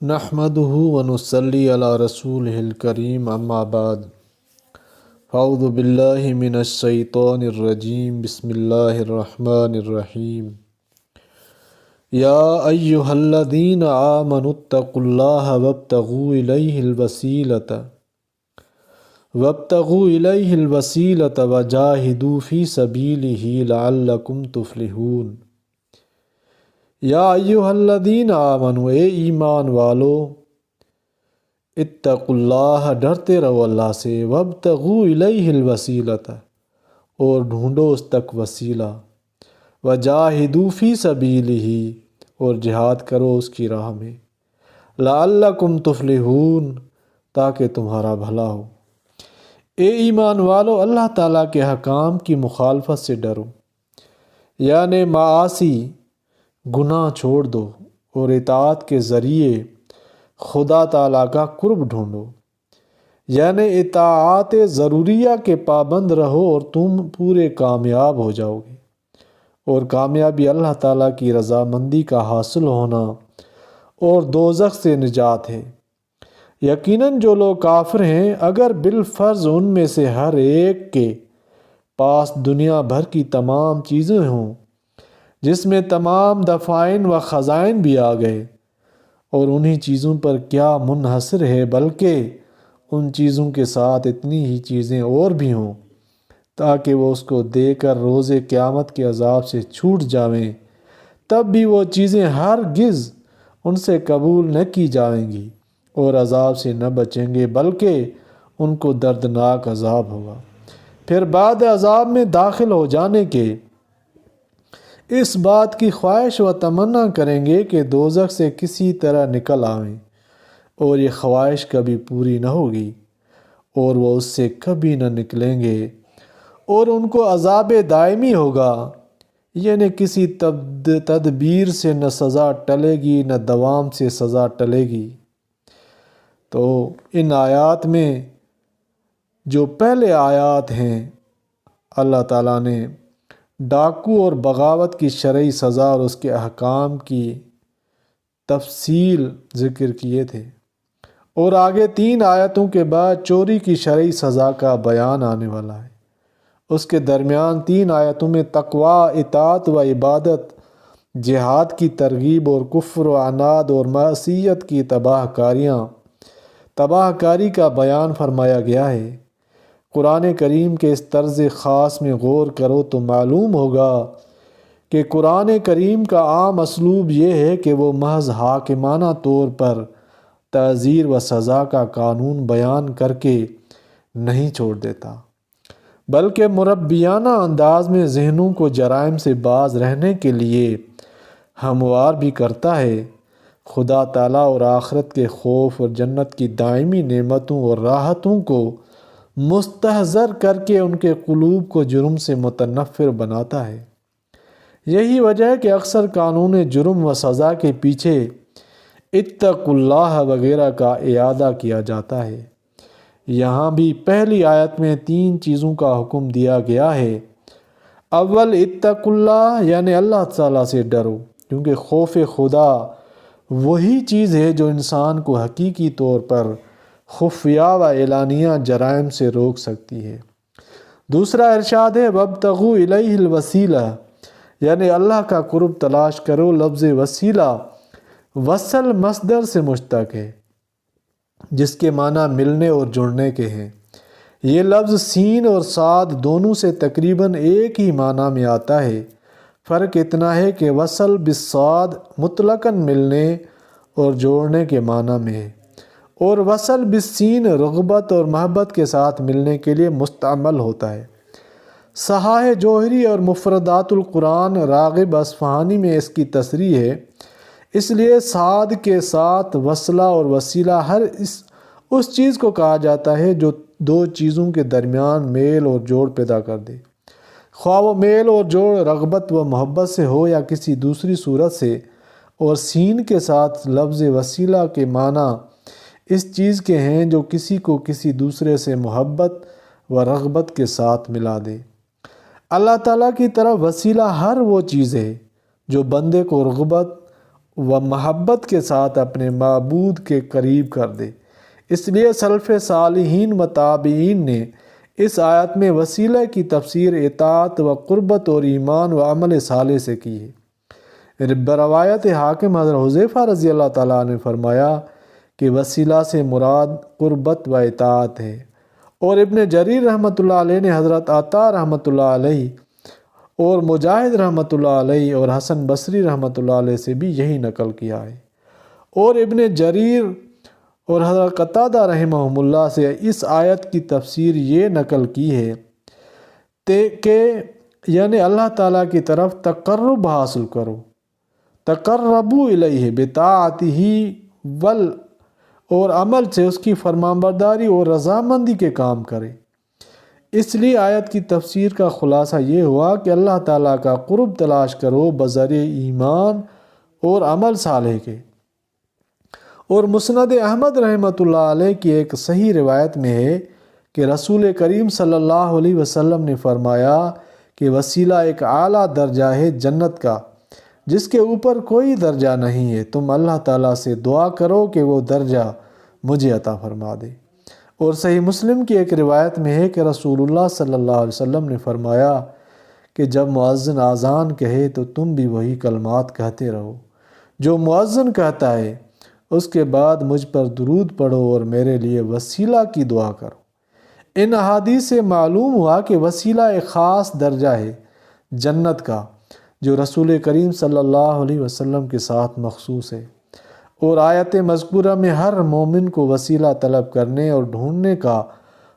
نحمده ونصلي على رسوله الكريم اما بعد اعوذ باللہ من الشیطان الرجیم بسم اللہ الرحمن الرحیم یا ایہا الذین آمنوا اتقوا اللہ وابتغوا الیہ الوسیلۃ وجاہدوا فی سبیلہ لعلکم تفلحون۔ یا ایہا الذین آمنوا، اے ایمان والو، اتقوا اللہ، ڈرتے رہو اللہ سے، وابتغوا الیہ الوسیلۃ، اور ڈھونڈو اس تک وسیلہ، وجاہدوا فی سبیلہ، اور جہاد کرو اس کی راہ میں، لعلکم تفلحون، تاکہ تمہارا بھلا ہو۔ اے ایمان والو، اللہ تعالیٰ کے حکام کی مخالفت سے ڈرو، یعنی معاصی گناہ چھوڑ دو اور اطاعت کے ذریعے خدا تعالیٰ کا قرب ڈھونڈو، یعنی اطاعت ضروریہ کے پابند رہو اور تم پورے کامیاب ہو جاؤ گے، اور کامیابی اللہ تعالیٰ کی رضامندی کا حاصل ہونا اور دوزخ سے نجات ہے۔ یقیناً جو لوگ کافر ہیں، اگر بالفرض ان میں سے ہر ایک کے پاس دنیا بھر کی تمام چیزیں ہوں، جس میں تمام دفائن و خزائن بھی آ گئے، اور انہی چیزوں پر کیا منحصر ہے، بلکہ ان چیزوں کے ساتھ اتنی ہی چیزیں اور بھی ہوں تاکہ وہ اس کو دے کر روز قیامت کے عذاب سے چھوٹ جاویں، تب بھی وہ چیزیں ہرگز ان سے قبول نہ کی جائیں گی اور عذاب سے نہ بچیں گے، بلکہ ان کو دردناک عذاب ہوگا۔ پھر بعد عذاب میں داخل ہو جانے کے اس بات کی خواہش و تمنا کریں گے کہ دوزخ سے کسی طرح نکل آئیں، اور یہ خواہش کبھی پوری نہ ہوگی اور وہ اس سے کبھی نہ نکلیں گے، اور ان کو عذاب دائمی ہوگا، یعنی کسی تدبیر سے نہ سزا ٹلے گی نہ دوام سے سزا ٹلے گی۔ تو ان آیات میں جو پہلے آیات ہیں، اللہ تعالیٰ نے ڈاکو اور بغاوت کی شرعی سزا اور اس کے احکام کی تفصیل ذکر کیے تھے، اور آگے 3 آیتوں کے بعد چوری کی شرعی سزا کا بیان آنے والا ہے۔ اس کے درمیان 3 آیتوں میں تقوی، اطاعت و عبادت، جہاد کی ترغیب اور کفر و عناد اور معصیت کی تباہ کاری کا بیان فرمایا گیا ہے۔ قرآن کریم کے اس طرز خاص میں غور کرو تو معلوم ہوگا کہ قرآن کریم کا عام اسلوب یہ ہے کہ وہ محض حاکمانہ طور پر تعزیر و سزا کا قانون بیان کر کے نہیں چھوڑ دیتا، بلکہ مربیانہ انداز میں ذہنوں کو جرائم سے باز رہنے کے لیے ہموار بھی کرتا ہے۔ خدا تعالیٰ اور آخرت کے خوف اور جنت کی دائمی نعمتوں اور راحتوں کو مستحضر کر کے ان کے قلوب کو جرم سے متنفر بناتا ہے۔ یہی وجہ ہے کہ اکثر قانون جرم و سزا کے پیچھے اتقوا اللہ وغیرہ کا اعادہ کیا جاتا ہے۔ یہاں بھی پہلی آیت میں 3 چیزوں کا حکم دیا گیا ہے۔ اول، اتقوا اللہ، یعنی اللہ تعالیٰ سے ڈرو، کیونکہ خوف خدا وہی چیز ہے جو انسان کو حقیقی طور پر خفیہ و اعلانیہ جرائم سے روک سکتی ہے۔ دوسرا ارشاد ہے وابتغوا الیہ الوسیلہ، یعنی اللہ کا قرب تلاش کرو۔ لفظ وسیلہ وصل مصدر سے مشتق ہے، جس کے معنی ملنے اور جڑنے کے ہیں۔ یہ لفظ سین اور صاد دونوں سے تقریباً ایک ہی معنی میں آتا ہے، فرق اتنا ہے کہ وصل بالصاد مطلقاً ملنے اور جوڑنے کے معنی میں ہے، اور وصل بالسین رغبت اور محبت کے ساتھ ملنے کے لیے مستعمل ہوتا ہے۔ صحاح جوہری اور مفردات القرآن راغب اصفہانی میں اس کی تصریح ہے۔ اس لیے صاد کے ساتھ وصلہ اور وسیلہ ہر اس چیز کو کہا جاتا ہے جو 2 چیزوں کے درمیان میل اور جوڑ پیدا کر دے، خواہ وہ میل اور جوڑ رغبت و محبت سے ہو یا کسی دوسری صورت سے۔ اور سین کے ساتھ لفظ وسیلہ کے معنی اس چیز کے ہیں جو کسی کو کسی دوسرے سے محبت و رغبت کے ساتھ ملا دے۔ اللہ تعالیٰ کی طرف وسیلہ ہر وہ چیز ہے جو بندے کو رغبت و محبت کے ساتھ اپنے معبود کے قریب کر دے۔ اس لیے سلف صالحین و تابعین نے اس آیت میں وسیلہ کی تفسیر اطاعت و قربت اور ایمان و عمل صالح سے کی ہے۔ بروایت حاکم حضرت حذیفہ رضی اللہ تعالیٰ عنہ نے فرمایا کہ وسیلہ سے مراد قربت و اطاعت ہے، اور ابن جریر رحمۃ اللہ علیہ نے حضرت عطا رحمۃ اللہ علیہ اور مجاہد رحمۃ اللہ علیہ اور حسن بصری رحمۃ اللہ علیہ سے بھی یہی نقل کیا ہے، اور ابن جریر اور حضرت قتادہ رحمہم اللہ سے اس آیت کی تفسیر یہ نقل کی ہے کہ یعنی اللہ تعالیٰ کی طرف تقرب حاصل کرو، تقربوا الیہ بطاعتہ اور عمل سے اس کی فرمانبرداری اور رضامندی کے کام کرے۔ اس لیے آیت کی تفسیر کا خلاصہ یہ ہوا کہ اللہ تعالیٰ کا قرب تلاش کرو بذریعہ ایمان اور عمل صالح کے۔ اور مسند احمد رحمۃ اللہ علیہ کی ایک صحیح روایت میں ہے کہ رسول کریم صلی اللہ علیہ وسلم نے فرمایا کہ وسیلہ ایک اعلیٰ درجہ ہے جنت کا، جس کے اوپر کوئی درجہ نہیں ہے۔ تم اللہ تعالیٰ سے دعا کرو کہ وہ درجہ مجھے عطا فرما دے۔ اور صحیح مسلم کی ایک روایت میں ہے کہ رسول اللہ صلی اللہ علیہ وسلم نے فرمایا کہ جب مؤذن اذان کہے تو تم بھی وہی کلمات کہتے رہو جو مؤذن کہتا ہے، اس کے بعد مجھ پر درود پڑھو اور میرے لیے وسیلہ کی دعا کرو۔ ان احادیث سے معلوم ہوا کہ وسیلہ ایک خاص درجہ ہے جنت کا جو رسول کریم صلی اللہ علیہ وسلم کے ساتھ مخصوص ہے، اور آیت مذکورہ میں ہر مومن کو وسیلہ طلب کرنے اور ڈھونڈنے کا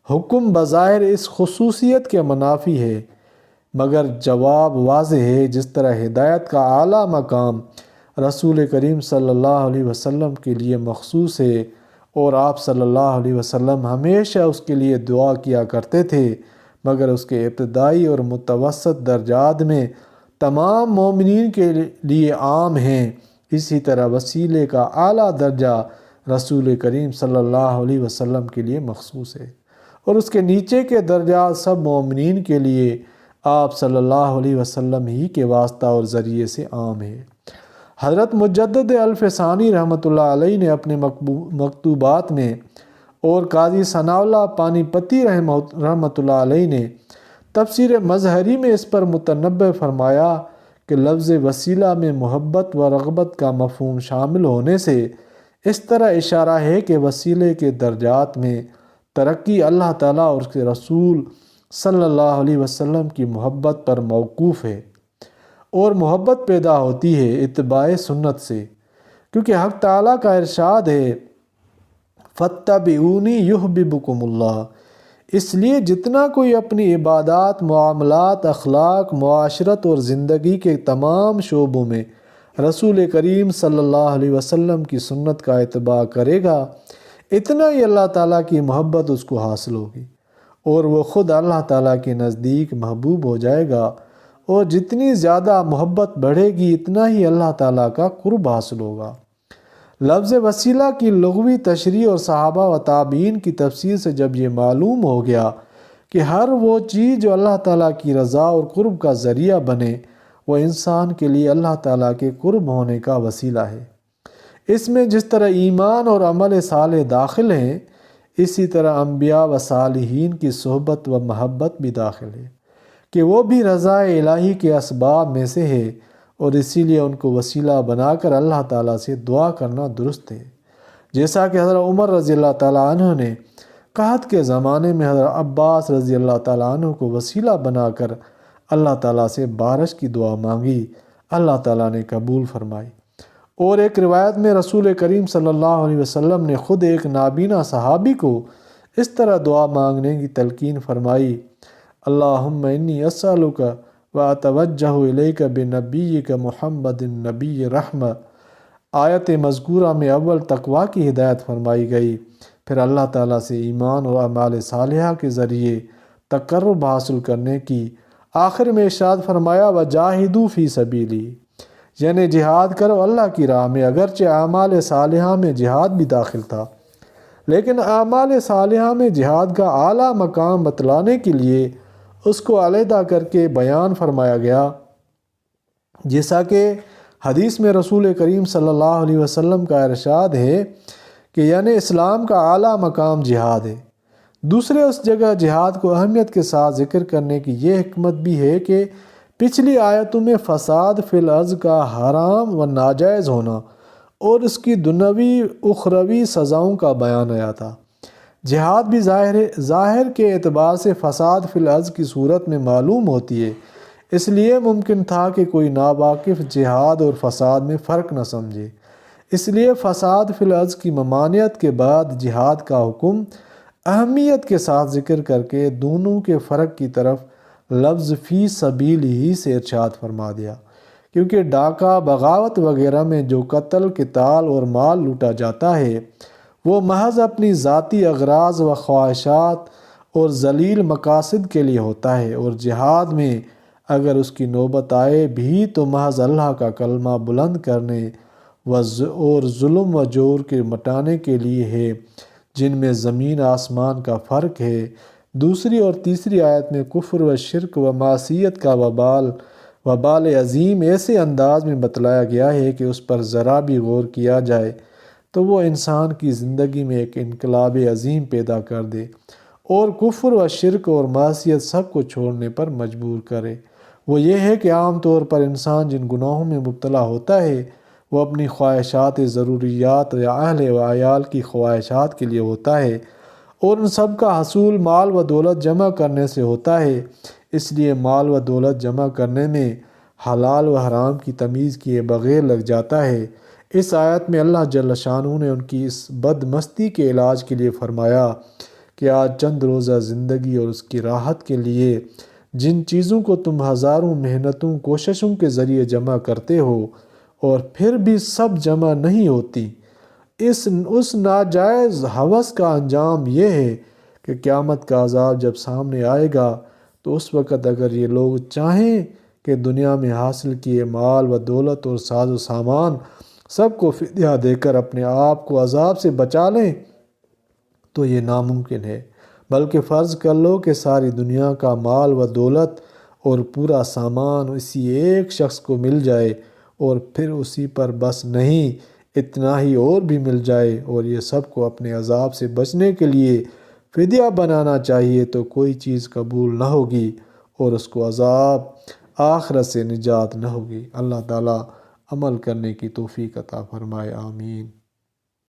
حکم بظاہر اس خصوصیت کے منافی ہے، مگر جواب واضح ہے۔ جس طرح ہدایت کا اعلیٰ مقام رسول کریم صلی اللہ علیہ وسلم کے لیے مخصوص ہے، اور آپ صلی اللہ علیہ وسلم ہمیشہ اس کے لیے دعا کیا کرتے تھے، مگر اس کے ابتدائی اور متوسط درجات میں تمام مومنین کے لیے عام ہیں، اسی طرح وسیلے کا اعلیٰ درجہ رسول کریم صلی اللہ علیہ وسلم کے لیے مخصوص ہے، اور اس کے نیچے کے درجات سب مومنین کے لیے آپ صلی اللہ علیہ وسلم ہی کے واسطہ اور ذریعے سے عام ہے۔ حضرت مجدد الفسانی رحمۃ اللہ علیہ نے اپنے مکتوبات میں اور قاضی ثناء اللہ پانی پتی رحمۃ اللہ علیہ نے تفسیر مظہری میں اس پر متنبہ فرمایا کہ لفظ وسیلہ میں محبت و رغبت کا مفہوم شامل ہونے سے اس طرح اشارہ ہے کہ وسیلے کے درجات میں ترقی اللہ تعالیٰ اور اس کے رسول صلی اللہ علیہ وسلم کی محبت پر موقوف ہے، اور محبت پیدا ہوتی ہے اتباع سنت سے، کیونکہ حق تعالیٰ کا ارشاد ہے فَاتَّبِعُونِی یُحْبِبْکُمُ اللہ۔ اس لیے جتنا کوئی اپنی عبادات، معاملات، اخلاق، معاشرت اور زندگی کے تمام شعبوں میں رسول کریم صلی اللہ علیہ وسلم کی سنت کا اتباع کرے گا، اتنا ہی اللہ تعالیٰ کی محبت اس کو حاصل ہوگی، اور وہ خود اللہ تعالیٰ کے نزدیک محبوب ہو جائے گا، اور جتنی زیادہ محبت بڑھے گی اتنا ہی اللہ تعالیٰ کا قرب حاصل ہوگا۔ لفظ وسیلہ کی لغوی تشریح اور صحابہ و تابعین کی تفسیر سے جب یہ معلوم ہو گیا کہ ہر وہ چیز جو اللہ تعالیٰ کی رضا اور قرب کا ذریعہ بنے وہ انسان کے لیے اللہ تعالیٰ کے قرب ہونے کا وسیلہ ہے، اس میں جس طرح ایمان اور عمل صالح داخل ہیں، اسی طرح انبیاء و صالحین کی صحبت و محبت بھی داخل ہے کہ وہ بھی رضا الہی کے اسباب میں سے ہے، اور اسی لیے ان کو وسیلہ بنا کر اللہ تعالیٰ سے دعا کرنا درست ہے، جیسا کہ حضرت عمر رضی اللہ تعالیٰ عنہ نے قحط کے زمانے میں حضرت عباس رضی اللہ تعالیٰ عنہ کو وسیلہ بنا کر اللہ تعالیٰ سے بارش کی دعا مانگی، اللہ تعالیٰ نے قبول فرمائی۔ اور ایک روایت میں رسول کریم صلی اللہ علیہ وسلم نے خود ایک نابینا صحابی کو اس طرح دعا مانگنے کی تلقین فرمائی، اللہم انی اسألک واتوجہ الیک بنبیک محمد النبی رحمہ۔ آیت مذکورہ میں اول تقویٰ کی ہدایت فرمائی گئی، پھر اللہ تعالیٰ سے ایمان اور اعمال صالحہ کے ذریعے تقرب حاصل کرنے کی، آخر میں ارشاد فرمایا وجاہدوا فی سبیلی، یعنی جہاد کرو اللہ کی راہ میں۔ اگرچہ اعمال صالحہ میں جہاد بھی داخل تھا، لیکن اعمال صالحہ میں جہاد کا اعلیٰ مقام بتلانے کے لیے اس کو علیحدہ کر کے بیان فرمایا گیا، جیسا کہ حدیث میں رسول کریم صلی اللہ علیہ وسلم کا ارشاد ہے کہ یعنی اسلام کا اعلیٰ مقام جہاد ہے۔ دوسرے اس جگہ جہاد کو اہمیت کے ساتھ ذکر کرنے کی یہ حکمت بھی ہے کہ پچھلی آیتوں میں فساد فی الارض کا حرام و ناجائز ہونا اور اس کی دنیوی اخروی سزاؤں کا بیان آیا تھا۔ جہاد بھی ظاہر کے اعتبار سے فساد فی الارض کی صورت میں معلوم ہوتی ہے، اس لیے ممکن تھا کہ کوئی ناواقف جہاد اور فساد میں فرق نہ سمجھے۔ اس لیے فساد فی الارض کی ممانعت کے بعد جہاد کا حکم اہمیت کے ساتھ ذکر کر کے دونوں کے فرق کی طرف لفظ فی سبیل ہی سے ارشاد فرما دیا، کیونکہ ڈاکہ، بغاوت وغیرہ میں جو قتل، قتال اور مال لوٹا جاتا ہے وہ محض اپنی ذاتی اغراض و خواہشات اور ذلیل مقاصد کے لیے ہوتا ہے، اور جہاد میں اگر اس کی نوبت آئے بھی تو محض اللہ کا کلمہ بلند کرنے اور ظلم و جور کے مٹانے کے لیے ہے، جن میں زمین آسمان کا فرق ہے۔ دوسری اور تیسری آیت میں کفر و شرک و معصیت کا وبال عظیم ایسے انداز میں بتلایا گیا ہے کہ اس پر ذرا بھی غور کیا جائے تو وہ انسان کی زندگی میں ایک انقلاب عظیم پیدا کر دے اور کفر و شرک اور معصیت سب کو چھوڑنے پر مجبور کرے۔ وہ یہ ہے کہ عام طور پر انسان جن گناہوں میں مبتلا ہوتا ہے وہ اپنی خواہشات ضروریات یا اہل و عیال کی خواہشات کے لیے ہوتا ہے، اور ان سب کا حصول مال و دولت جمع کرنے سے ہوتا ہے۔ اس لیے مال و دولت جمع کرنے میں حلال و حرام کی تمیز کیے بغیر لگ جاتا ہے۔ اس آیت میں اللہ جل شانہ نے ان کی اس بد مستی کے علاج کے لیے فرمایا کہ آج چند روزہ زندگی اور اس کی راحت کے لیے جن چیزوں کو تم ہزاروں محنتوں کوششوں کے ذریعے جمع کرتے ہو اور پھر بھی سب جمع نہیں ہوتی، اس ناجائز ہوس کا انجام یہ ہے کہ قیامت کا عذاب جب سامنے آئے گا تو اس وقت اگر یہ لوگ چاہیں کہ دنیا میں حاصل کیے مال و دولت اور ساز و سامان سب کو فدیہ دے کر اپنے آپ کو عذاب سے بچا لیں تو یہ ناممکن ہے، بلکہ فرض کر لو کہ ساری دنیا کا مال و دولت اور پورا سامان اسی ایک شخص کو مل جائے اور پھر اسی پر بس نہیں اتنا ہی اور بھی مل جائے اور یہ سب کو اپنے عذاب سے بچنے کے لیے فدیہ بنانا چاہیے تو کوئی چیز قبول نہ ہوگی اور اس کو عذاب آخرت سے نجات نہ ہوگی۔ اللہ تعالیٰ عمل کرنے کی توفیق عطا فرمائے، آمین۔